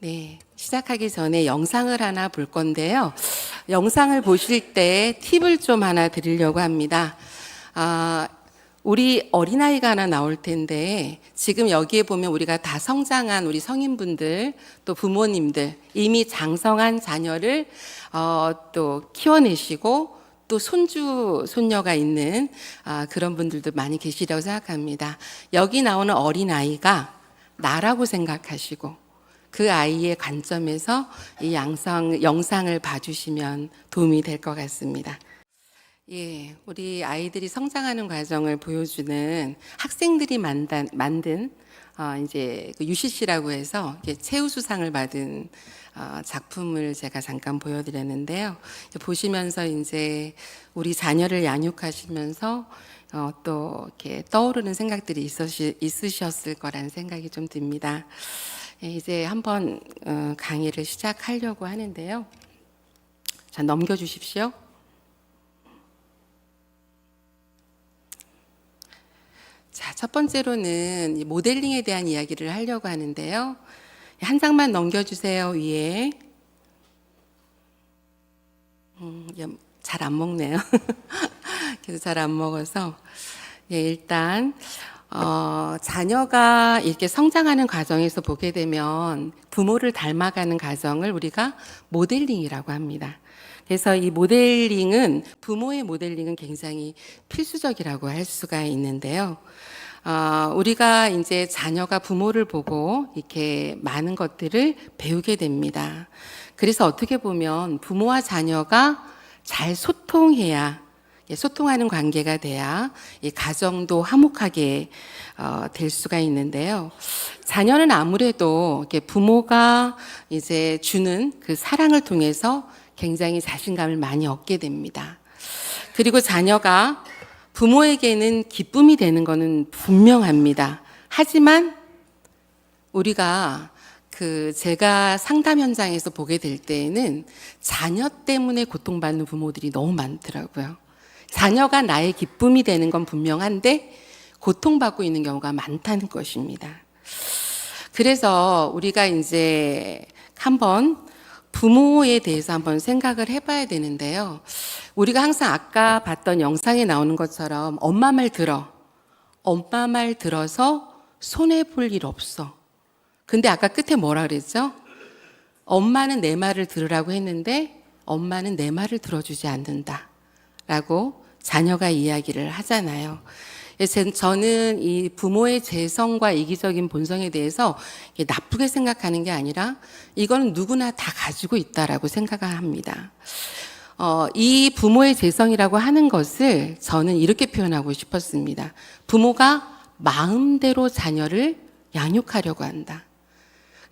네, 시작하기 전에 영상을 하나 볼 건데요. 영상을 보실 때 팁을 좀 하나 드리려고 합니다. 우리 어린아이가 하나 나올 텐데 지금 여기에 보면 우리가 다 성장한 우리 성인분들 또 부모님들 이미 장성한 자녀를 또 키워내시고 또 손주, 손녀가 있는 그런 분들도 많이 계시다고 생각합니다. 여기 나오는 어린아이가 나라고 생각하시고 그 아이의 관점에서 이 영상을 봐주시면 도움이 될 것 같습니다. 예, 우리 아이들이 성장하는 과정을 보여주는 학생들이 만든 이제 그 UCC라고 해서 최우수상을 받은 작품을 제가 잠깐 보여드렸는데요. 보시면서 이제 우리 자녀를 양육하시면서 또 이렇게 떠오르는 생각들이 있으셨을 거라는 생각이 좀 듭니다. 예, 이제 한번 강의를 시작하려고 하는데요. 자, 넘겨주십시오. 자, 첫 번째로는 모델링에 대한 이야기를 하려고 하는데요. 한 장만 넘겨주세요, 위에. 잘 안 먹네요. 그래서 잘 안 먹어서. 예, 일단, 자녀가 이렇게 성장하는 과정에서 보게 되면 부모를 닮아가는 과정을 우리가 모델링이라고 합니다. 그래서 이 모델링은, 부모의 모델링은 굉장히 필수적이라고 할 수가 있는데요. 우리가 이제 자녀가 부모를 보고 이렇게 많은 것들을 배우게 됩니다. 그래서 어떻게 보면 부모와 자녀가 잘 소통하는 관계가 돼야 이 가정도 화목하게 될 수가 있는데요. 자녀는 아무래도 이렇게 부모가 이제 주는 그 사랑을 통해서 굉장히 자신감을 많이 얻게 됩니다. 그리고 자녀가 부모에게는 기쁨이 되는 것은 분명합니다. 하지만 우리가 제가 상담 현장에서 보게 될 때에는 자녀 때문에 고통받는 부모들이 너무 많더라고요. 자녀가 나의 기쁨이 되는 건 분명한데 고통받고 있는 경우가 많다는 것입니다. 그래서 우리가 이제 한번 부모에 대해서 한번 생각을 해봐야 되는데요. 우리가 항상 아까 봤던 영상에 나오는 것처럼 엄마 말 들어서 손해볼 일 없어. 근데 아까 끝에 뭐라 그랬죠? 엄마는 내 말을 들으라고 했는데 엄마는 내 말을 들어주지 않는다 라고 자녀가 이야기를 하잖아요. 저는 이 부모의 재성과 이기적인 본성에 대해서 나쁘게 생각하는 게 아니라 이거는 누구나 다 가지고 있다라고 생각을 합니다. 이 부모의 재성이라고 하는 것을 저는 이렇게 표현하고 싶었습니다. 부모가 마음대로 자녀를 양육하려고 한다.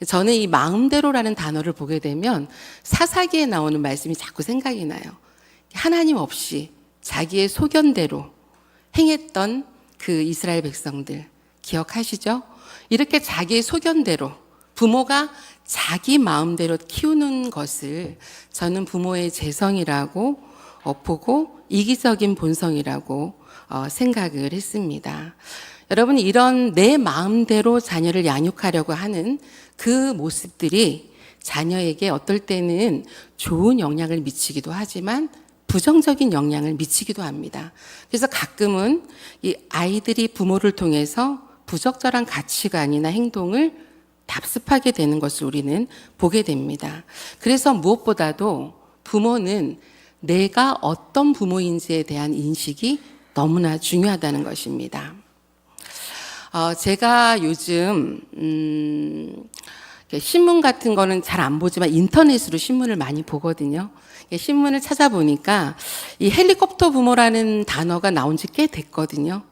저는 이 마음대로라는 단어를 보게 되면 사사기에 나오는 말씀이 자꾸 생각이 나요. 하나님 없이 자기의 소견대로 행했던 그 이스라엘 백성들 기억하시죠? 이렇게 자기의 소견대로 부모가 자기 마음대로 키우는 것을 저는 부모의 재성이라고 보고 이기적인 본성이라고 생각을 했습니다. 여러분, 이런 내 마음대로 자녀를 양육하려고 하는 그 모습들이 자녀에게 어떨 때는 좋은 영향을 미치기도 하지만 부정적인 영향을 미치기도 합니다. 그래서 가끔은 이 아이들이 부모를 통해서 부적절한 가치관이나 행동을 답습하게 되는 것을 우리는 보게 됩니다. 그래서 무엇보다도 부모는 내가 어떤 부모인지에 대한 인식이 너무나 중요하다는 것입니다. 제가 요즘 신문 같은 거는 잘 안 보지만 인터넷으로 신문을 많이 보거든요. 신문을 찾아보니까 이 헬리콥터 부모라는 단어가 나온 지 꽤 됐거든요.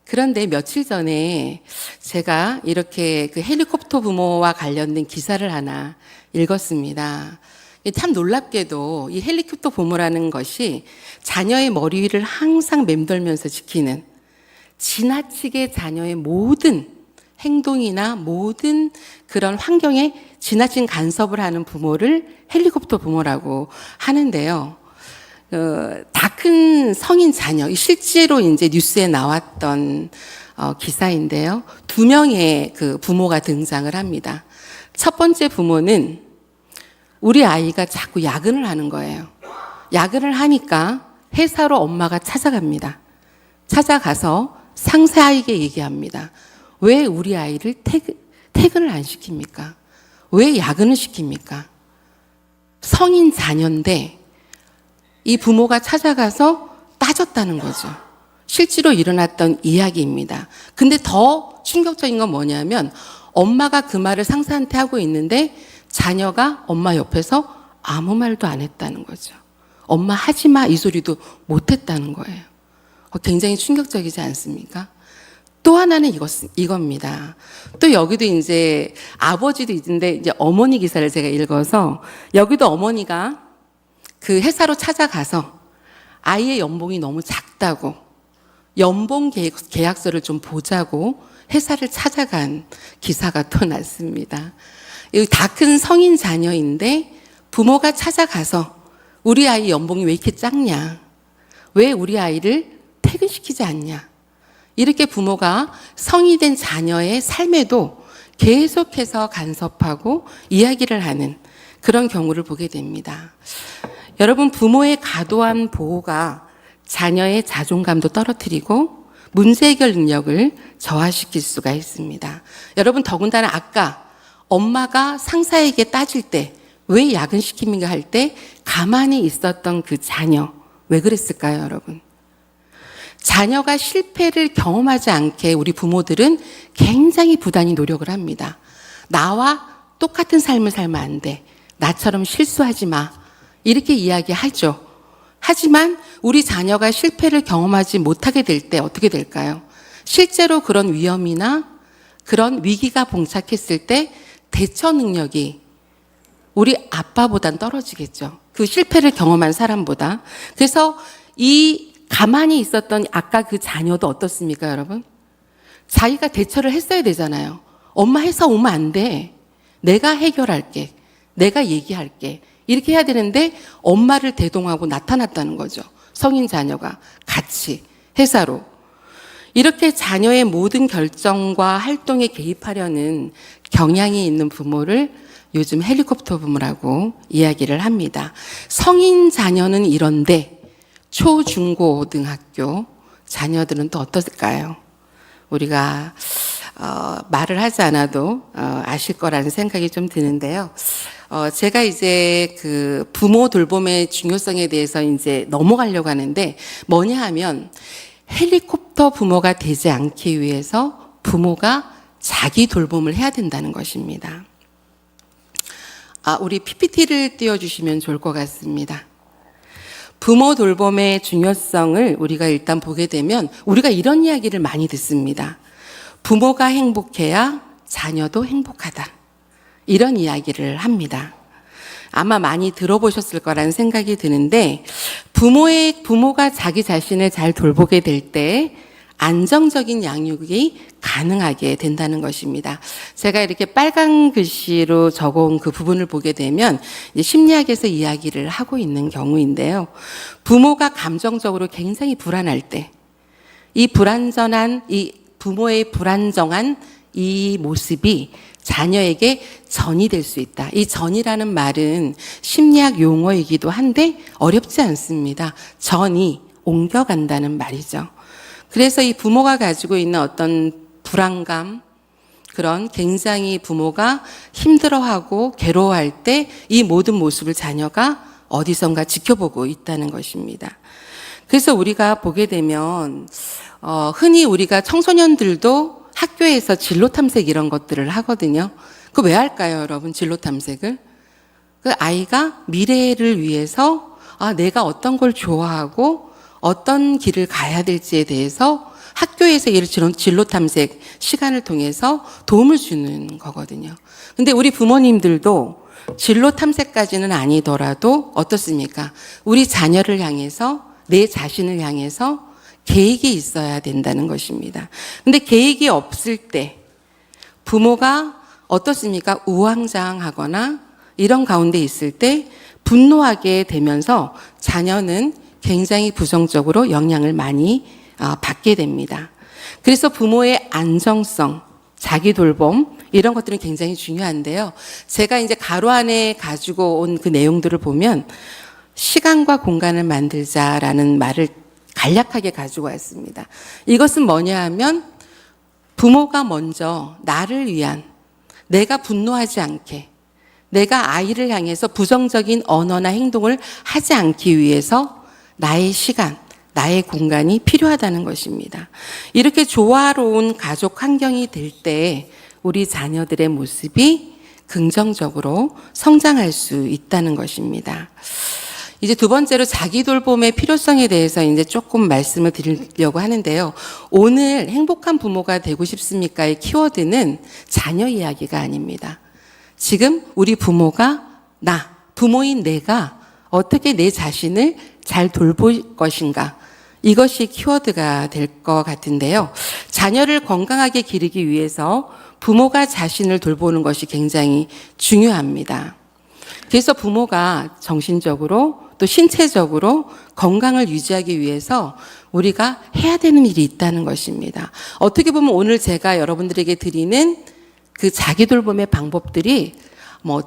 그런데 며칠 전에 제가 이렇게 그 헬리콥터 부모와 관련된 기사를 하나 읽었습니다. 참 놀랍게도 이 헬리콥터 부모라는 것이 자녀의 머리 위를 항상 맴돌면서 지키는, 지나치게 자녀의 모든 행동이나 모든 그런 환경에 지나친 간섭을 하는 부모를 헬리콥터 부모라고 하는데요. 다 큰 성인 자녀, 실제로 이제 뉴스에 나왔던 기사인데요. 2명의 그 부모가 등장을 합니다. 첫 번째 부모는 우리 아이가 자꾸 야근을 하는 거예요. 야근을 하니까 회사로 엄마가 찾아갑니다. 찾아가서 상세하게 얘기합니다. 왜 우리 아이를 퇴근을 안 시킵니까? 왜 야근을 시킵니까? 성인 자녀인데 이 부모가 찾아가서 따졌다는 거죠. 실제로 일어났던 이야기입니다. 근데 더 충격적인 건 뭐냐면 엄마가 그 말을 상사한테 하고 있는데 자녀가 엄마 옆에서 아무 말도 안 했다는 거죠. 엄마 하지 마 이 소리도 못 했다는 거예요. 굉장히 충격적이지 않습니까? 또 하나는 이겁니다. 또 여기도 이제 아버지도 있는데 이제 어머니 기사를 제가 읽어서 여기도 어머니가 그 회사로 찾아가서 아이의 연봉이 너무 작다고 연봉 계약서를 좀 보자고 회사를 찾아간 기사가 또 났습니다. 다 큰 성인 자녀인데 부모가 찾아가서 우리 아이 연봉이 왜 이렇게 작냐? 왜 우리 아이를 퇴근시키지 않냐? 이렇게 부모가 성이 된 자녀의 삶에도 계속해서 간섭하고 이야기를 하는 그런 경우를 보게 됩니다. 여러분, 부모의 과도한 보호가 자녀의 자존감도 떨어뜨리고 문제 해결 능력을 저하시킬 수가 있습니다. 여러분, 더군다나 아까 엄마가 상사에게 따질 때 왜 야근시킵니까 할 때 가만히 있었던 그 자녀, 왜 그랬을까요, 여러분? 자녀가 실패를 경험하지 않게 우리 부모들은 굉장히 부단히 노력을 합니다. 나와 똑같은 삶을 살면 안 돼. 나처럼 실수하지 마. 이렇게 이야기하죠. 하지만 우리 자녀가 실패를 경험하지 못하게 될 때 어떻게 될까요? 실제로 그런 위험이나 그런 위기가 봉착했을 때 대처 능력이 우리 아빠보단 떨어지겠죠. 그 실패를 경험한 사람보다. 그래서 이 가만히 있었던 아까 그 자녀도 어떻습니까, 여러분? 자기가 대처를 했어야 되잖아요. 엄마 회사 오면 안 돼. 내가 해결할게. 내가 얘기할게. 이렇게 해야 되는데 엄마를 대동하고 나타났다는 거죠. 성인 자녀가 같이 회사로. 이렇게 자녀의 모든 결정과 활동에 개입하려는 경향이 있는 부모를 요즘 헬리콥터 부모라고 이야기를 합니다. 성인 자녀는 이런데 초, 중, 고, 등학교 자녀들은 또 어떨까요? 우리가 말을 하지 않아도 아실 거라는 생각이 좀 드는데요. 제가 이제 그 부모 돌봄의 중요성에 대해서 이제 넘어가려고 하는데 뭐냐 하면 헬리콥터 부모가 되지 않기 위해서 부모가 자기 돌봄을 해야 된다는 것입니다. 우리 PPT를 띄워주시면 좋을 것 같습니다. 부모 돌봄의 중요성을 우리가 일단 보게 되면 우리가 이런 이야기를 많이 듣습니다. 부모가 행복해야 자녀도 행복하다. 이런 이야기를 합니다. 아마 많이 들어보셨을 거라는 생각이 드는데 부모가 자기 자신을 잘 돌보게 될 때 안정적인 양육이 가능하게 된다는 것입니다. 제가 이렇게 빨간 글씨로 적어온 그 부분을 보게 되면 이제 심리학에서 이야기를 하고 있는 경우인데요. 부모가 감정적으로 굉장히 불안할 때, 이 부모의 불안정한 이 모습이 자녀에게 전이 될 수 있다. 이 전이라는 말은 심리학 용어이기도 한데 어렵지 않습니다. 전이 옮겨간다는 말이죠. 그래서 이 부모가 가지고 있는 어떤 불안감, 그런 굉장히 부모가 힘들어하고 괴로워할 때 이 모든 모습을 자녀가 어디선가 지켜보고 있다는 것입니다. 그래서 우리가 보게 되면 흔히 우리가 청소년들도 학교에서 진로 탐색 이런 것들을 하거든요. 그거 왜 할까요, 여러분? 진로 탐색을? 그 아이가 미래를 위해서 내가 어떤 걸 좋아하고 어떤 길을 가야 될지에 대해서 학교에서 이런 진로 탐색 시간을 통해서 도움을 주는 거거든요. 근데 우리 부모님들도 진로 탐색까지는 아니더라도 어떻습니까? 우리 자녀를 향해서, 내 자신을 향해서 계획이 있어야 된다는 것입니다. 근데 계획이 없을 때 부모가 어떻습니까? 우왕좌왕하거나 이런 가운데 있을 때 분노하게 되면서 자녀는 굉장히 부정적으로 영향을 많이 받게 됩니다. 그래서 부모의 안정성, 자기 돌봄, 이런 것들은 굉장히 중요한데요. 제가 이제 가로 안에 가지고 온 그 내용들을 보면 시간과 공간을 만들자라는 말을 간략하게 가지고 왔습니다. 이것은 뭐냐 하면 부모가 먼저 나를 위한, 내가 분노하지 않게, 내가 아이를 향해서 부정적인 언어나 행동을 하지 않기 위해서 나의 시간, 나의 공간이 필요하다는 것입니다. 이렇게 조화로운 가족 환경이 될 때 우리 자녀들의 모습이 긍정적으로 성장할 수 있다는 것입니다. 이제 두 번째로 자기 돌봄의 필요성에 대해서 이제 조금 말씀을 드리려고 하는데요. 오늘 행복한 부모가 되고 싶습니까의 키워드는 자녀 이야기가 아닙니다. 지금 우리 부모가 부모인 내가 어떻게 내 자신을 잘 돌볼 것인가. 이것이 키워드가 될 것 같은데요. 자녀를 건강하게 기르기 위해서 부모가 자신을 돌보는 것이 굉장히 중요합니다. 그래서 부모가 정신적으로 또 신체적으로 건강을 유지하기 위해서 우리가 해야 되는 일이 있다는 것입니다. 어떻게 보면 오늘 제가 여러분들에게 드리는 그 자기 돌봄의 방법들이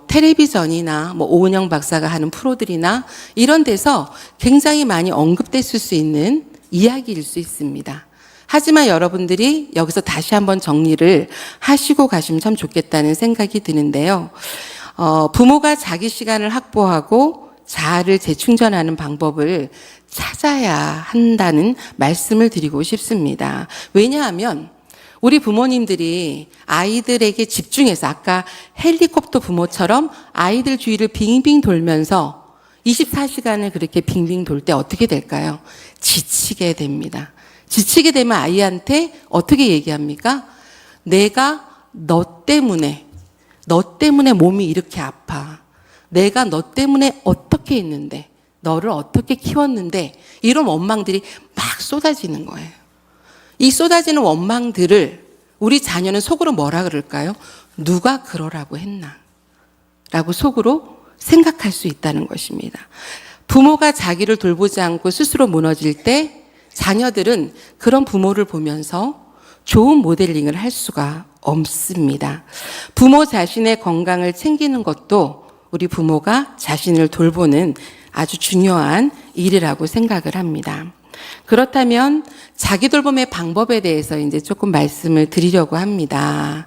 텔레비전이나 오은영 박사가 하는 프로들이나 이런 데서 굉장히 많이 언급됐을 수 있는 이야기일 수 있습니다. 하지만 여러분들이 여기서 다시 한번 정리를 하시고 가시면 참 좋겠다는 생각이 드는데요. 부모가 자기 시간을 확보하고 자아를 재충전하는 방법을 찾아야 한다는 말씀을 드리고 싶습니다. 왜냐하면 우리 부모님들이 아이들에게 집중해서 아까 헬리콥터 부모처럼 아이들 주위를 빙빙 돌면서 24시간을 그렇게 빙빙 돌 때 어떻게 될까요? 지치게 됩니다. 지치게 되면 아이한테 어떻게 얘기합니까? 내가 너 때문에 몸이 이렇게 아파. 내가 너 때문에 어떻게 했는데, 너를 어떻게 키웠는데, 이런 원망들이 막 쏟아지는 거예요. 이 쏟아지는 원망들을 우리 자녀는 속으로 뭐라 그럴까요? 누가 그러라고 했나? 라고 속으로 생각할 수 있다는 것입니다. 부모가 자기를 돌보지 않고 스스로 무너질 때 자녀들은 그런 부모를 보면서 좋은 모델링을 할 수가 없습니다. 부모 자신의 건강을 챙기는 것도 우리 부모가 자신을 돌보는 아주 중요한 일이라고 생각을 합니다. 그렇다면 자기 돌봄의 방법에 대해서 이제 조금 말씀을 드리려고 합니다.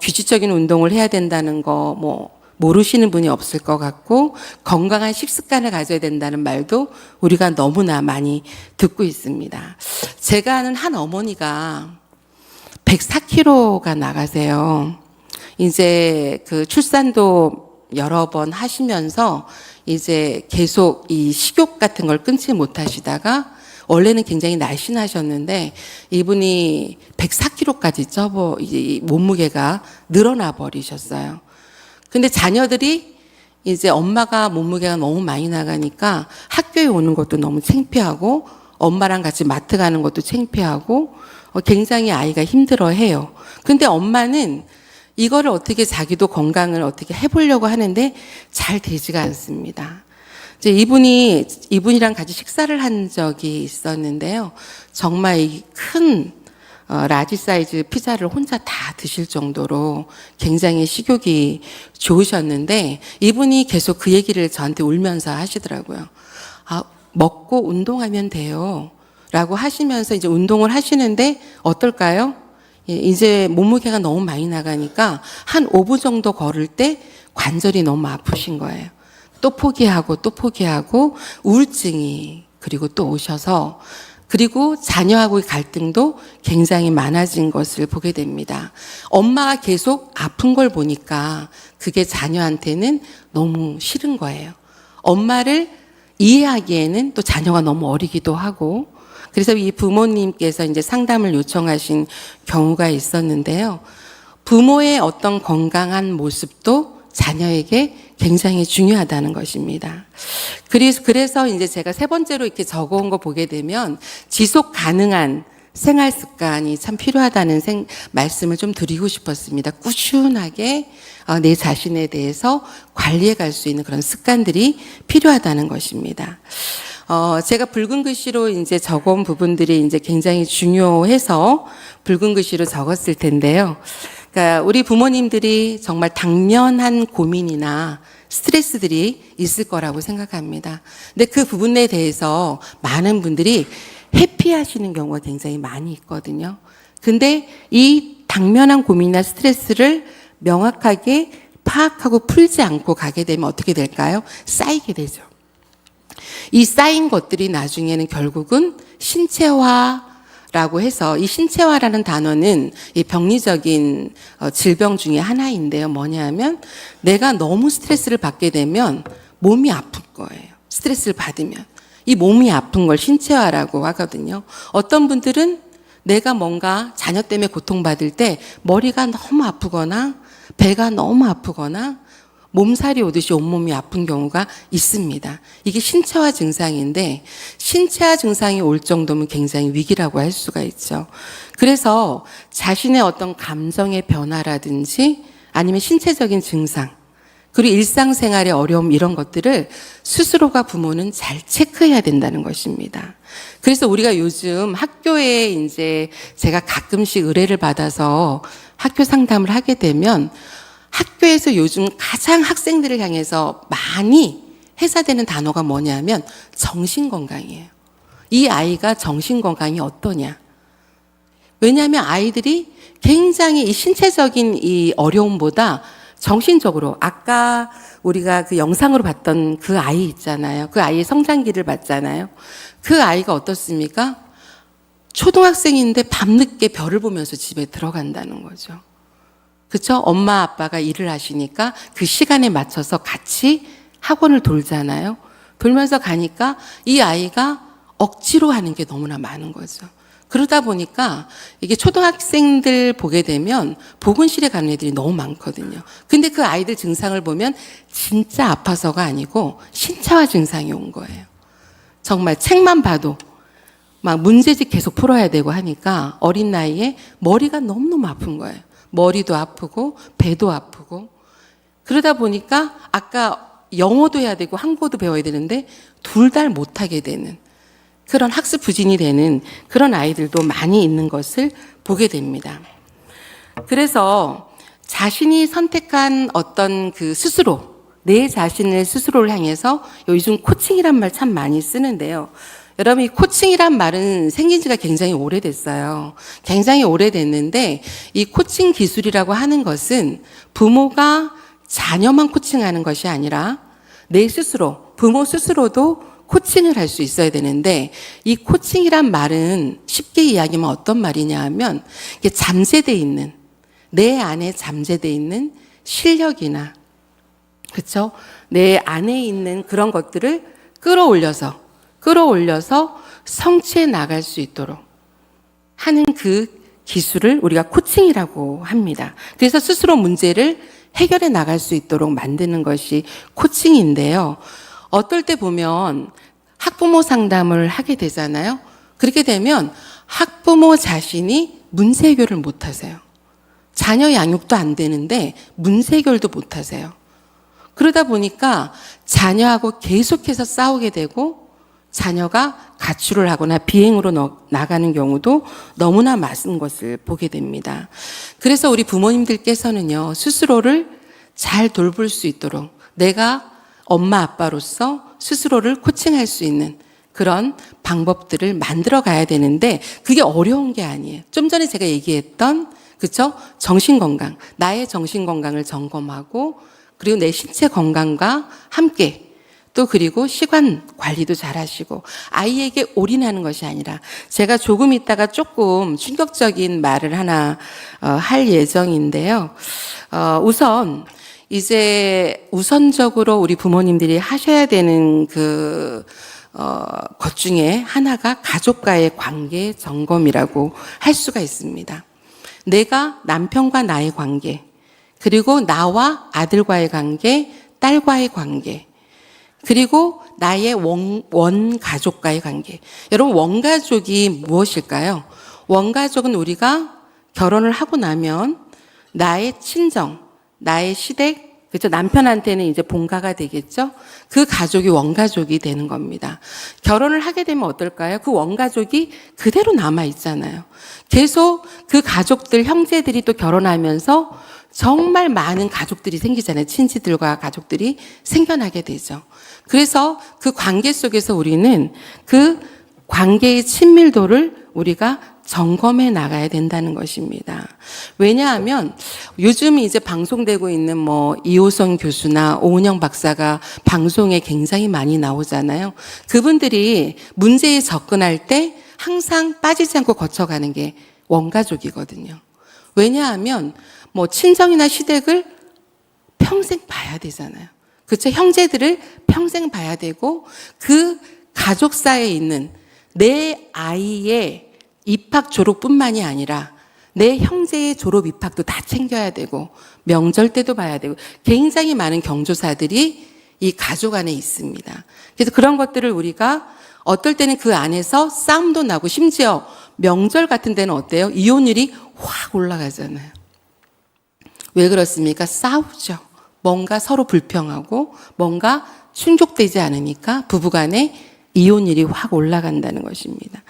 규칙적인 운동을 해야 된다는 거 모르시는 분이 없을 것 같고, 건강한 식습관을 가져야 된다는 말도 우리가 너무나 많이 듣고 있습니다. 제가 아는 한 어머니가 104kg가 나가세요. 이제 그 출산도 여러 번 하시면서 이제 계속 이 식욕 같은 걸 끊지 못하시다가 원래는 굉장히 날씬하셨는데 이분이 104kg까지 이제 몸무게가 늘어나 버리셨어요. 근데 자녀들이 이제 엄마가 몸무게가 너무 많이 나가니까 학교에 오는 것도 너무 창피하고 엄마랑 같이 마트 가는 것도 창피하고 굉장히 아이가 힘들어해요. 근데 엄마는 이거를 어떻게 자기도 건강을 어떻게 해보려고 하는데 잘 되지가 않습니다. 이제 이분이랑 같이 식사를 한 적이 있었는데요. 정말 이 큰 라지 사이즈 피자를 혼자 다 드실 정도로 굉장히 식욕이 좋으셨는데 이분이 계속 그 얘기를 저한테 울면서 하시더라고요. 먹고 운동하면 돼요. 라고 하시면서 이제 운동을 하시는데 어떨까요? 이제 몸무게가 너무 많이 나가니까 한 5분 정도 걸을 때 관절이 너무 아프신 거예요. 또 포기하고 우울증이 그리고 또 오셔서 그리고 자녀하고의 갈등도 굉장히 많아진 것을 보게 됩니다. 엄마가 계속 아픈 걸 보니까 그게 자녀한테는 너무 싫은 거예요. 엄마를 이해하기에는 또 자녀가 너무 어리기도 하고 그래서 이 부모님께서 이제 상담을 요청하신 경우가 있었는데요. 부모의 어떤 건강한 모습도 자녀에게 굉장히 중요하다는 것입니다. 그래서 이제 제가 세 번째로 이렇게 적어온 거 보게 되면 지속 가능한 생활 습관이 참 필요하다는 말씀을 좀 드리고 싶었습니다. 꾸준하게 내 자신에 대해서 관리해 갈 수 있는 그런 습관들이 필요하다는 것입니다. 제가 붉은 글씨로 이제 적어온 부분들이 이제 굉장히 중요해서 붉은 글씨로 적었을 텐데요. 그러니까 우리 부모님들이 정말 당면한 고민이나 스트레스들이 있을 거라고 생각합니다. 근데 그 부분에 대해서 많은 분들이 회피하시는 경우가 굉장히 많이 있거든요. 근데 이 당면한 고민이나 스트레스를 명확하게 파악하고 풀지 않고 가게 되면 어떻게 될까요? 쌓이게 되죠. 이 쌓인 것들이 나중에는 결국은 신체화라고 해서, 이 신체화라는 단어는 이 병리적인 질병 중에 하나인데요. 뭐냐 하면 내가 너무 스트레스를 받게 되면 몸이 아플 거예요. 스트레스를 받으면. 이 몸이 아픈 걸 신체화라고 하거든요. 어떤 분들은 내가 뭔가 자녀 때문에 고통받을 때 머리가 너무 아프거나 배가 너무 아프거나 몸살이 오듯이 온몸이 아픈 경우가 있습니다. 이게 신체화 증상인데, 신체화 증상이 올 정도면 굉장히 위기라고 할 수가 있죠. 그래서 자신의 어떤 감정의 변화라든지 아니면 신체적인 증상, 그리고 일상생활의 어려움, 이런 것들을 스스로가, 부모는 잘 체크해야 된다는 것입니다. 그래서 우리가 요즘 학교에 이제 제가 가끔씩 의뢰를 받아서 학교 상담을 하게 되면 학교에서 요즘 가장 학생들을 향해서 많이 회사되는 단어가 뭐냐면 정신건강이에요. 이 아이가 정신건강이 어떠냐. 왜냐하면 아이들이 굉장히 이 신체적인 이 어려움보다 정신적으로, 아까 우리가 그 영상으로 봤던 그 아이 있잖아요. 그 아이의 성장기를 봤잖아요. 그 아이가 어떻습니까? 초등학생인데 밤늦게 별을 보면서 집에 들어간다는 거죠. 그렇죠? 엄마 아빠가 일을 하시니까 그 시간에 맞춰서 같이 학원을 돌잖아요. 돌면서 가니까 이 아이가 억지로 하는 게 너무나 많은 거죠. 그러다 보니까 이게 초등학생들 보게 되면 보건실에 가는 애들이 너무 많거든요. 근데 그 아이들 증상을 보면 진짜 아파서가 아니고 신체화 증상이 온 거예요. 정말 책만 봐도 막 문제집 계속 풀어야 되고 하니까 어린 나이에 머리가 너무너무 아픈 거예요. 머리도 아프고 배도 아프고. 그러다 보니까 아까 영어도 해야 되고 한국어도 배워야 되는데 둘 다 못하게 되는 그런 학습 부진이 되는 그런 아이들도 많이 있는 것을 보게 됩니다. 그래서 자신이 선택한 어떤 그 스스로, 내 자신을 스스로를 향해서 요즘 코칭이란 말 참 많이 쓰는데요. 여러분, 이 코칭이란 말은 생긴 지가 굉장히 오래됐어요. 굉장히 오래됐는데 이 코칭 기술이라고 하는 것은 부모가 자녀만 코칭하는 것이 아니라 내 스스로, 부모 스스로도 코칭을 할 수 있어야 되는데, 이 코칭이란 말은 쉽게 이야기하면 어떤 말이냐 하면 이게 잠재되어 있는, 내 안에 잠재되어 있는 실력이나, 그렇죠? 내 안에 있는 그런 것들을 끌어올려서 성취해 나갈 수 있도록 하는 그 기술을 우리가 코칭이라고 합니다. 그래서 스스로 문제를 해결해 나갈 수 있도록 만드는 것이 코칭인데요. 어떨 때 보면 학부모 상담을 하게 되잖아요. 그렇게 되면 학부모 자신이 문제 해결을 못 하세요. 자녀 양육도 안 되는데 문제 해결도 못 하세요. 그러다 보니까 자녀하고 계속해서 싸우게 되고 자녀가 가출을 하거나 비행으로 나가는 경우도 너무나 많은 것을 보게 됩니다. 그래서 우리 부모님들께서는요, 스스로를 잘 돌볼 수 있도록 내가 엄마 아빠로서 스스로를 코칭할 수 있는 그런 방법들을 만들어 가야 되는데 그게 어려운 게 아니에요. 좀 전에 제가 얘기했던, 그렇죠? 정신건강, 나의 정신건강을 점검하고 그리고 내 신체 건강과 함께 또 그리고 시간 관리도 잘 하시고 아이에게 올인하는 것이 아니라, 제가 조금 있다가 조금 충격적인 말을 하나 할 예정인데요. 우선 이제 우선적으로 우리 부모님들이 하셔야 되는 것 중에 하나가 가족과의 관계 점검이라고 할 수가 있습니다. 내가 남편과 나의 관계, 그리고 나와 아들과의 관계, 딸과의 관계, 그리고 나의 원가족과의 관계. 여러분, 원가족이 무엇일까요? 원가족은 우리가 결혼을 하고 나면 나의 친정, 나의 시댁, 그렇죠? 남편한테는 이제 본가가 되겠죠? 그 가족이 원가족이 되는 겁니다. 결혼을 하게 되면 어떨까요? 그 원가족이 그대로 남아있잖아요. 계속 그 가족들, 형제들이 또 결혼하면서 정말 많은 가족들이 생기잖아요. 친지들과 가족들이 생겨나게 되죠. 그래서 그 관계 속에서 우리는 그 관계의 친밀도를 우리가 점검해 나가야 된다는 것입니다. 왜냐하면 요즘 이제 방송되고 있는 이호선 교수나 오은영 박사가 방송에 굉장히 많이 나오잖아요. 그분들이 문제에 접근할 때 항상 빠지지 않고 거쳐가는 게 원가족이거든요. 왜냐하면 친정이나 시댁을 평생 봐야 되잖아요. 그렇죠? 형제들을 평생 봐야 되고 그 가족사에 있는 내 아이의 입학 졸업뿐만이 아니라 내 형제의 졸업 입학도 다 챙겨야 되고 명절 때도 봐야 되고 굉장히 많은 경조사들이 이 가족 안에 있습니다. 그래서 그런 것들을 우리가 어떨 때는 그 안에서 싸움도 나고 심지어 명절 같은 데는 어때요? 이혼율이 확 올라가잖아요. 왜 그렇습니까? 싸우죠. 뭔가 서로 불평하고 뭔가 충족되지 않으니까 부부간에 이혼율이 확 올라간다는 것입니다.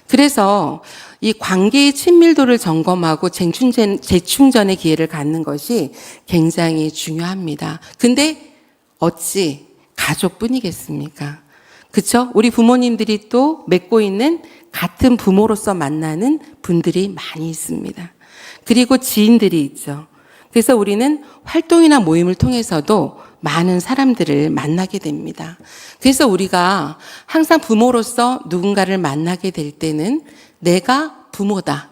그래서 이 관계의 친밀도를 점검하고 재충전의 기회를 갖는 것이 굉장히 중요합니다. 근데 어찌 가족뿐이겠습니까? 그렇죠? 우리 부모님들이 또 맺고 있는 같은 부모로서 만나는 분들이 많이 있습니다. 그리고 지인들이 있죠. 그래서 우리는 활동이나 모임을 통해서도 많은 사람들을 만나게 됩니다. 그래서 우리가 항상 부모로서 누군가를 만나게 될 때는 내가 부모다.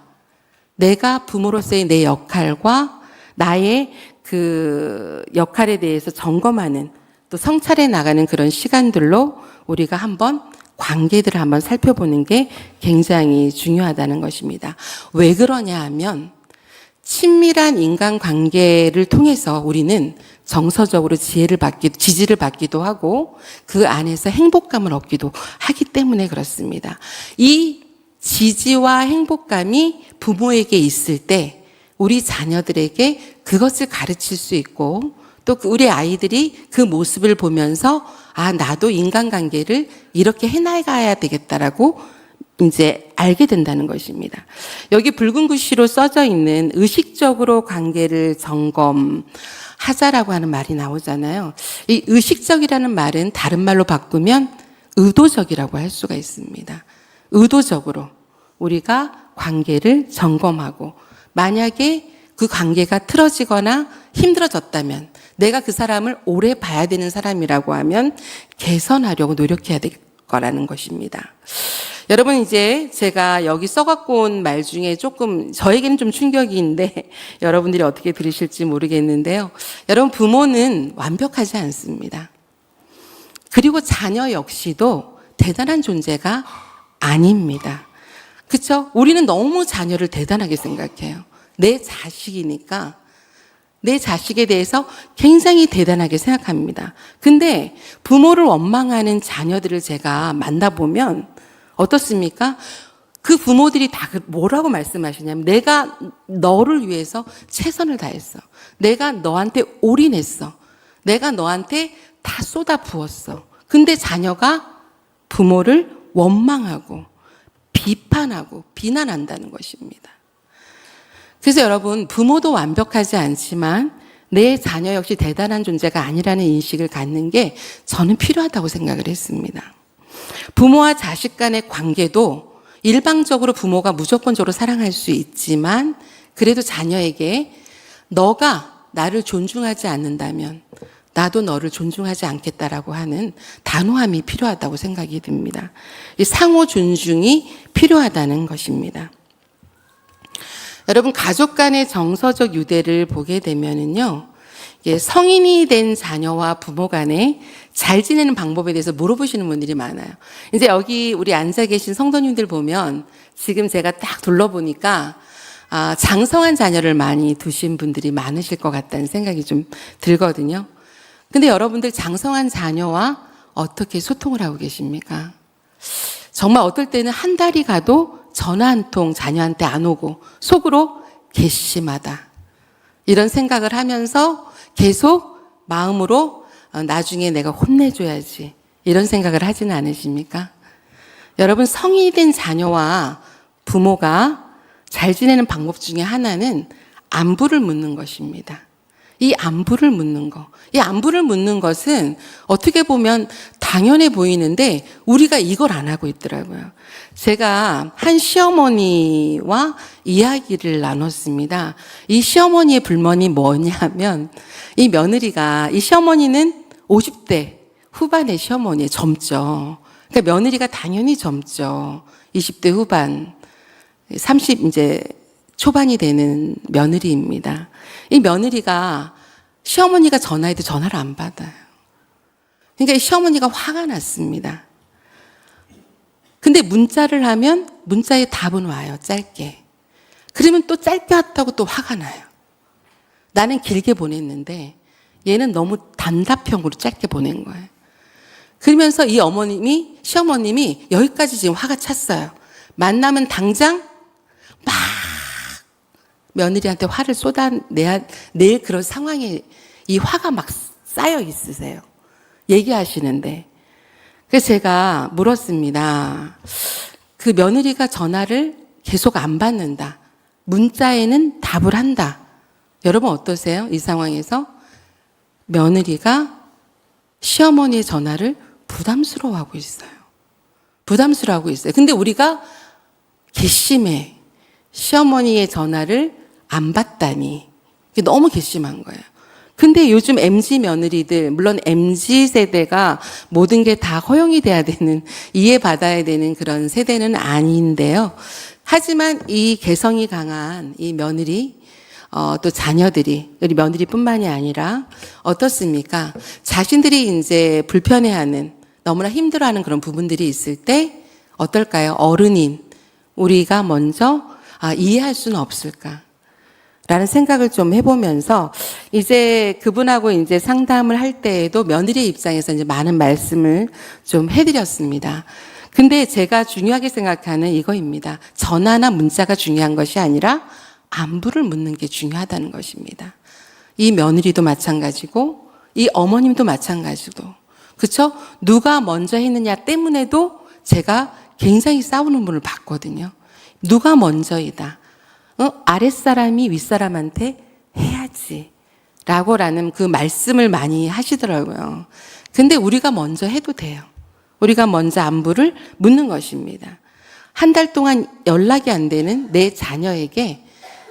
내가 부모로서의 내 역할과 나의 그 역할에 대해서 점검하는 또 성찰해 나가는 그런 시간들로 우리가 한번 관계들을 한번 살펴보는 게 굉장히 중요하다는 것입니다. 왜 그러냐 하면 친밀한 인간관계를 통해서 우리는 정서적으로 지지를 받기도 하고 그 안에서 행복감을 얻기도 하기 때문에 그렇습니다. 이 지지와 행복감이 부모에게 있을 때 우리 자녀들에게 그것을 가르칠 수 있고 또 우리 아이들이 그 모습을 보면서 나도 인간관계를 이렇게 해나가야 되겠다라고 이제 알게 된다는 것입니다. 여기 붉은 글씨로 써져 있는 의식적으로 관계를 점검하자라고 하는 말이 나오잖아요. 이 의식적이라는 말은 다른 말로 바꾸면 의도적이라고 할 수가 있습니다. 의도적으로 우리가 관계를 점검하고 만약에 그 관계가 틀어지거나 힘들어졌다면 내가 그 사람을 오래 봐야 되는 사람이라고 하면 개선하려고 노력해야 될 거라는 것입니다. 여러분 이제 제가 여기 써갖고 온 말 중에 조금 저에게는 좀 충격인데 여러분들이 어떻게 들으실지 모르겠는데요. 여러분 부모는 완벽하지 않습니다. 그리고 자녀 역시도 대단한 존재가 아닙니다. 그렇죠? 우리는 너무 자녀를 대단하게 생각해요. 내 자식이니까 내 자식에 대해서 굉장히 대단하게 생각합니다. 근데 부모를 원망하는 자녀들을 제가 만나보면 어떻습니까? 그 부모들이 다 뭐라고 말씀하시냐면 내가 너를 위해서 최선을 다했어. 내가 너한테 올인했어. 내가 너한테 다 쏟아 부었어. 근데 자녀가 부모를 원망하고 비판하고 비난한다는 것입니다. 그래서 여러분 부모도 완벽하지 않지만 내 자녀 역시 대단한 존재가 아니라는 인식을 갖는 게 저는 필요하다고 생각을 했습니다. 부모와 자식 간의 관계도 일방적으로 부모가 무조건적으로 사랑할 수 있지만 그래도 자녀에게 너가 나를 존중하지 않는다면 나도 너를 존중하지 않겠다라고 하는 단호함이 필요하다고 생각이 듭니다. 이 상호 존중이 필요하다는 것입니다. 여러분 가족 간의 정서적 유대를 보게 되면은요, 성인이 된 자녀와 부모 간에 잘 지내는 방법에 대해서 물어보시는 분들이 많아요. 이제 여기 우리 앉아 계신 성도님들 보면 지금 제가 딱 둘러보니까 장성한 자녀를 많이 두신 분들이 많으실 것 같다는 생각이 좀 들거든요. 근데 여러분들 장성한 자녀와 어떻게 소통을 하고 계십니까? 정말 어떨 때는 한 달이 가도 전화 한 통 자녀한테 안 오고 속으로 괘씸하다 이런 생각을 하면서 계속 마음으로 나중에 내가 혼내줘야지 이런 생각을 하지는 않으십니까? 여러분, 성인이 된 자녀와 부모가 잘 지내는 방법 중에 하나는 안부를 묻는 것입니다. 이 안부를 묻는 거. 이 안부를 묻는 것은 어떻게 보면 당연해 보이는데 우리가 이걸 안 하고 있더라고요. 제가 한 시어머니와 이야기를 나눴습니다. 이 시어머니의 불만이 뭐냐면 이 며느리가, 이 시어머니는 50대 후반의 시어머니에 젊죠. 그러니까 며느리가 당연히 젊죠. 20대 후반, 30 이제 초반이 되는 며느리입니다. 이 며느리가 시어머니가 전화해도 전화를 안 받아요. 그러니까 이 시어머니가 화가 났습니다. 근데 문자를 하면 문자에 답은 와요, 짧게. 그러면 또 짧게 왔다고 또 화가 나요. 나는 길게 보냈는데 얘는 너무 단답형으로 짧게 보낸 거예요. 그러면서 이 시어머님이 여기까지 지금 화가 찼어요. 만나면 당장 막 며느리한테 화를 낼 그런 상황에 이 화가 막 쌓여 있으세요. 얘기하시는데. 그래서 제가 물었습니다. 그 며느리가 전화를 계속 안 받는다. 문자에는 답을 한다. 여러분 어떠세요? 이 상황에서 며느리가 시어머니의 전화를 부담스러워하고 있어요. 부담스러워하고 있어요. 근데 우리가 괘씸해. 시어머니의 전화를 안 받다니. 너무 괘씸한 거예요. 근데 요즘 MZ 며느리들, 물론 MZ 세대가 모든 게 다 허용이 돼야 되는, 이해받아야 되는 그런 세대는 아닌데요. 하지만 이 개성이 강한 이 며느리, 또 자녀들이, 우리 며느리뿐만이 아니라 어떻습니까? 자신들이 이제 불편해하는, 너무나 힘들어하는 그런 부분들이 있을 때 어떨까요? 어른인 우리가 먼저 이해할 수는 없을까? 라는 생각을 좀 해보면서 이제 그분하고 이제 상담을 할 때에도 며느리의 입장에서 이제 많은 말씀을 좀 해드렸습니다. 근데 제가 중요하게 생각하는 이거입니다. 전화나 문자가 중요한 것이 아니라 안부를 묻는 게 중요하다는 것입니다. 이 며느리도 마찬가지고 이 어머님도 마찬가지고, 그렇죠? 누가 먼저 했느냐 때문에도 제가 굉장히 싸우는 분을 봤거든요. 누가 먼저이다. 아랫사람이 윗사람한테 해야지 라는 그 말씀을 많이 하시더라고요. 근데 우리가 먼저 해도 돼요. 우리가 먼저 안부를 묻는 것입니다. 한 달 동안 연락이 안 되는 내 자녀에게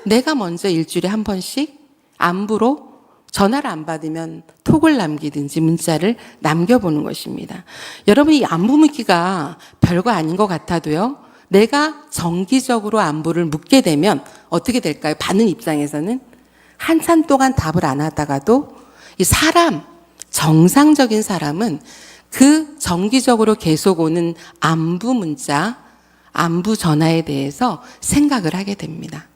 내가 먼저 일주일에 한 번씩 안부로 전화를 안 받으면 톡을 남기든지 문자를 남겨보는 것입니다. 여러분, 이 안부 묻기가 별거 아닌 것 같아도요, 내가 정기적으로 안부를 묻게 되면 어떻게 될까요? 받는 입장에서는 한참 동안 답을 안 하다가도 이 정상적인 사람은 그 정기적으로 계속 오는 안부 문자, 안부 전화에 대해서 생각을 하게 됩니다.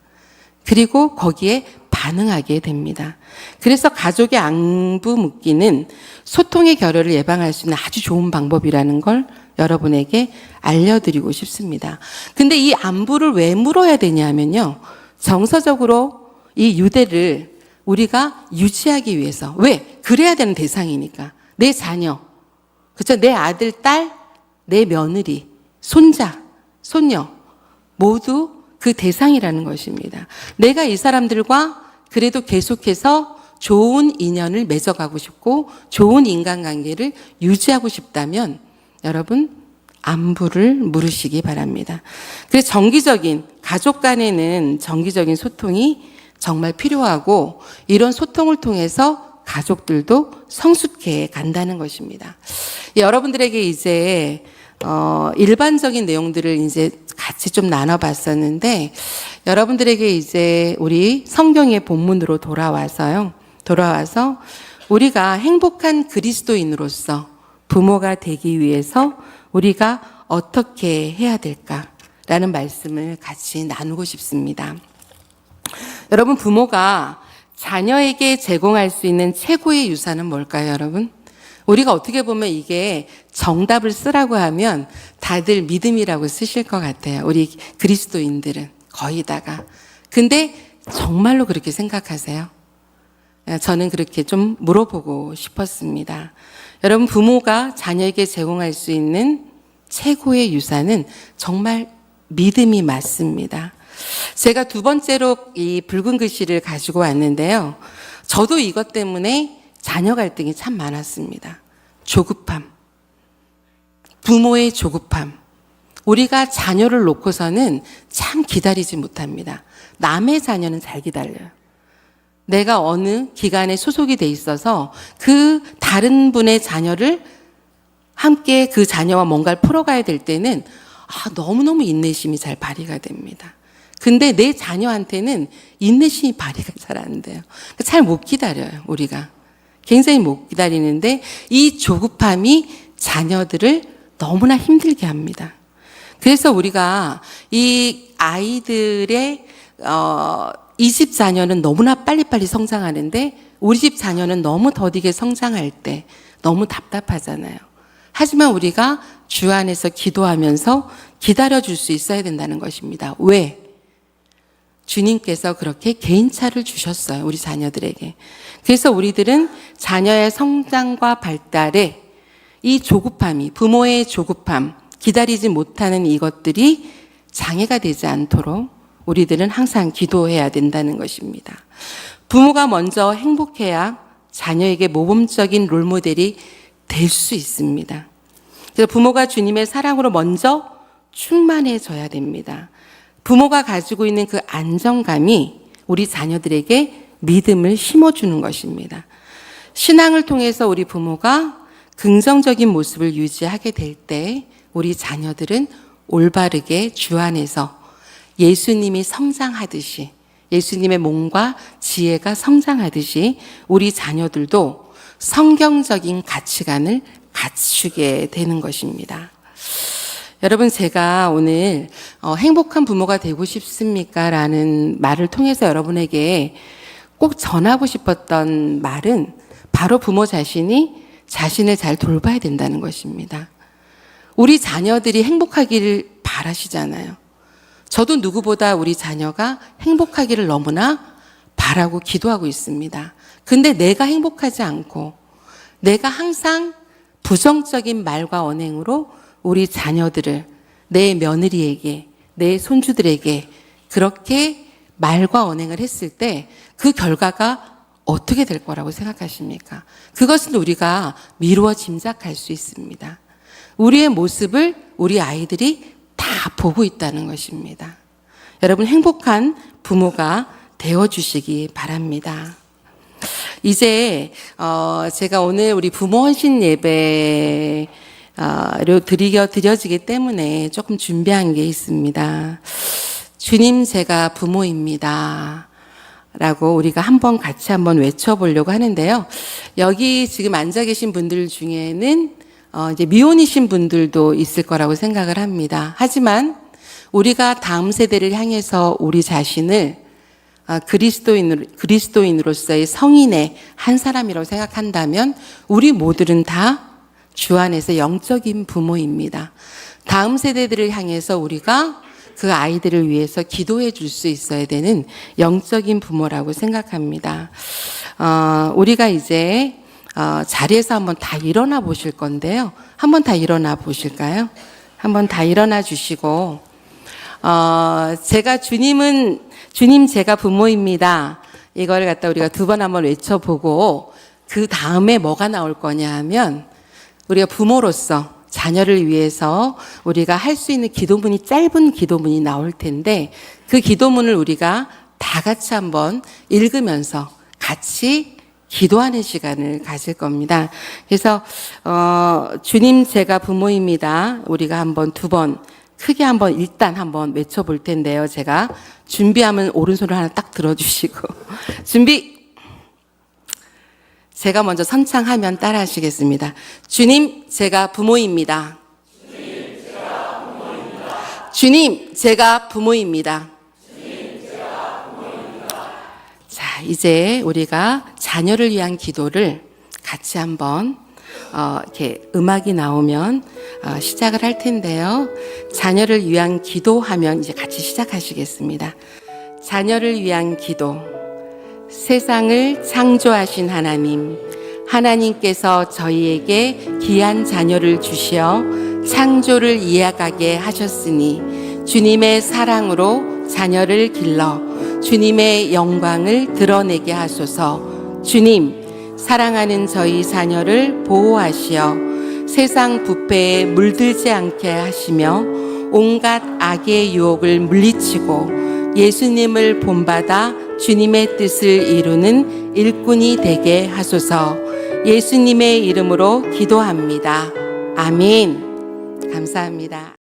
그리고 거기에 반응하게 됩니다. 그래서 가족의 안부 묻기는 소통의 결여를 예방할 수 있는 아주 좋은 방법이라는 걸 여러분에게 알려드리고 싶습니다. 근데 이 안부를 왜 물어야 되냐면요, 정서적으로 이 유대를 우리가 유지하기 위해서. 왜? 그래야 되는 대상이니까. 내 자녀, 그렇죠? 내 아들, 딸, 내 며느리, 손자, 손녀 모두 그 대상이라는 것입니다. 내가 이 사람들과 그래도 계속해서 좋은 인연을 맺어가고 싶고 좋은 인간관계를 유지하고 싶다면 여러분, 안부를 물으시기 바랍니다. 그래서 가족 간에는 정기적인 소통이 정말 필요하고, 이런 소통을 통해서 가족들도 성숙해 간다는 것입니다. 여러분들에게 이제 일반적인 내용들을 이제 같이 좀 나눠봤었는데, 여러분들에게 이제 우리 성경의 본문으로 돌아와서 우리가 행복한 그리스도인으로서 부모가 되기 위해서 우리가 어떻게 해야 될까라는 말씀을 같이 나누고 싶습니다. 여러분, 부모가 자녀에게 제공할 수 있는 최고의 유산은 뭘까요, 여러분? 우리가 어떻게 보면 이게 정답을 쓰라고 하면 다들 믿음이라고 쓰실 것 같아요. 우리 그리스도인들은 거의 다가. 근데 정말로 그렇게 생각하세요? 저는 그렇게 좀 물어보고 싶었습니다. 여러분, 부모가 자녀에게 제공할 수 있는 최고의 유산은 정말 믿음이 맞습니다. 제가 두 번째로 이 붉은 글씨를 가지고 왔는데요. 저도 이것 때문에 자녀 갈등이 참 많았습니다. 조급함. 부모의 조급함. 우리가 자녀를 놓고서는 참 기다리지 못합니다. 남의 자녀는 잘 기다려요. 내가 어느 기관에 소속이 돼 있어서 그 다른 분의 자녀를 함께 그 자녀와 뭔가를 풀어가야 될 때는 너무너무 인내심이 잘 발휘가 됩니다. 근데 내 자녀한테는 인내심이 발휘가 잘 안 돼요. 잘 못 기다려요, 우리가. 굉장히 못 기다리는데 이 조급함이 자녀들을 너무나 힘들게 합니다. 그래서 우리가 이 아이들의 이 집 자녀는 너무나 빨리빨리 성장하는데 우리 집 자녀는 너무 더디게 성장할 때 너무 답답하잖아요. 하지만 우리가 주 안에서 기도하면서 기다려줄 수 있어야 된다는 것입니다. 왜? 주님께서 그렇게 개인차를 주셨어요, 우리 자녀들에게. 그래서 우리들은 자녀의 성장과 발달에 이 조급함이, 부모의 조급함, 기다리지 못하는 이것들이 장애가 되지 않도록 우리들은 항상 기도해야 된다는 것입니다. 부모가 먼저 행복해야 자녀에게 모범적인 롤모델이 될 수 있습니다. 그래서 부모가 주님의 사랑으로 먼저 충만해져야 됩니다. 부모가 가지고 있는 그 안정감이 우리 자녀들에게 믿음을 심어주는 것입니다. 신앙을 통해서 우리 부모가 긍정적인 모습을 유지하게 될 때 우리 자녀들은 올바르게 주 안에서 예수님이 성장하듯이, 예수님의 몸과 지혜가 성장하듯이 우리 자녀들도 성경적인 가치관을 갖추게 되는 것입니다. 여러분, 제가 오늘 행복한 부모가 되고 싶습니까? 라는 말을 통해서 여러분에게 꼭 전하고 싶었던 말은 바로 부모 자신이 자신을 잘 돌봐야 된다는 것입니다. 우리 자녀들이 행복하기를 바라시잖아요. 저도 누구보다 우리 자녀가 행복하기를 너무나 바라고 기도하고 있습니다. 근데 내가 행복하지 않고 내가 항상 부정적인 말과 언행으로 우리 자녀들을 내 며느리에게, 내 손주들에게 그렇게 말과 언행을 했을 때 그 결과가 어떻게 될 거라고 생각하십니까? 그것은 우리가 미루어 짐작할 수 있습니다. 우리의 모습을 우리 아이들이 다 보고 있다는 것입니다. 여러분, 행복한 부모가 되어주시기 바랍니다. 이제 제가 오늘 우리 부모 헌신 예배로 드려지기 때문에 조금 준비한 게 있습니다. 주님, 제가 부모입니다. 라고 우리가 같이 한번 외쳐보려고 하는데요. 여기 지금 앉아 계신 분들 중에는 이제 미혼이신 분들도 있을 거라고 생각을 합니다. 하지만 우리가 다음 세대를 향해서 우리 자신을 그리스도인으로서의 성인의 한 사람이라고 생각한다면 우리 모두는 다 주 안에서 영적인 부모입니다. 다음 세대들을 향해서 우리가 그 아이들을 위해서 기도해 줄 수 있어야 되는 영적인 부모라고 생각합니다. 우리가 이제 자리에서 한번 다 일어나 보실 건데요. 한번 다 일어나 보실까요? 한번 다 일어나 주시고 주님 제가 부모입니다. 이걸 갖다 우리가 두 번 한번 외쳐보고 그 다음에 뭐가 나올 거냐 하면 우리가 부모로서 자녀를 위해서 우리가 할 수 있는 기도문이 짧은 기도문이 나올 텐데 그 기도문을 우리가 다 같이 한번 읽으면서 같이 기도하는 시간을 가질 겁니다. 그래서 주님 제가 부모입니다. 우리가 한번 두 번 크게 일단 한번 외쳐볼 텐데요. 제가 준비하면 오른손을 하나 딱 들어주시고 준비. 제가 먼저 선창하면 따라 하시겠습니다. 주님, 제가 부모입니다. 주님, 제가 부모입니다. 자, 이제 우리가 자녀를 위한 기도를 같이 한번 이렇게 음악이 나오면 시작을 할 텐데요. 자녀를 위한 기도하면 이제 같이 시작하시겠습니다. 자녀를 위한 기도. 세상을 창조하신 하나님, 하나님께서 저희에게 귀한 자녀를 주시어 창조를 이어가게 하셨으니 주님의 사랑으로 자녀를 길러 주님의 영광을 드러내게 하소서. 주님, 사랑하는 저희 자녀를 보호하시어 세상 부패에 물들지 않게 하시며 온갖 악의 유혹을 물리치고 예수님을 본받아 주님의 뜻을 이루는 일꾼이 되게 하소서. 예수님의 이름으로 기도합니다. 아멘. 감사합니다.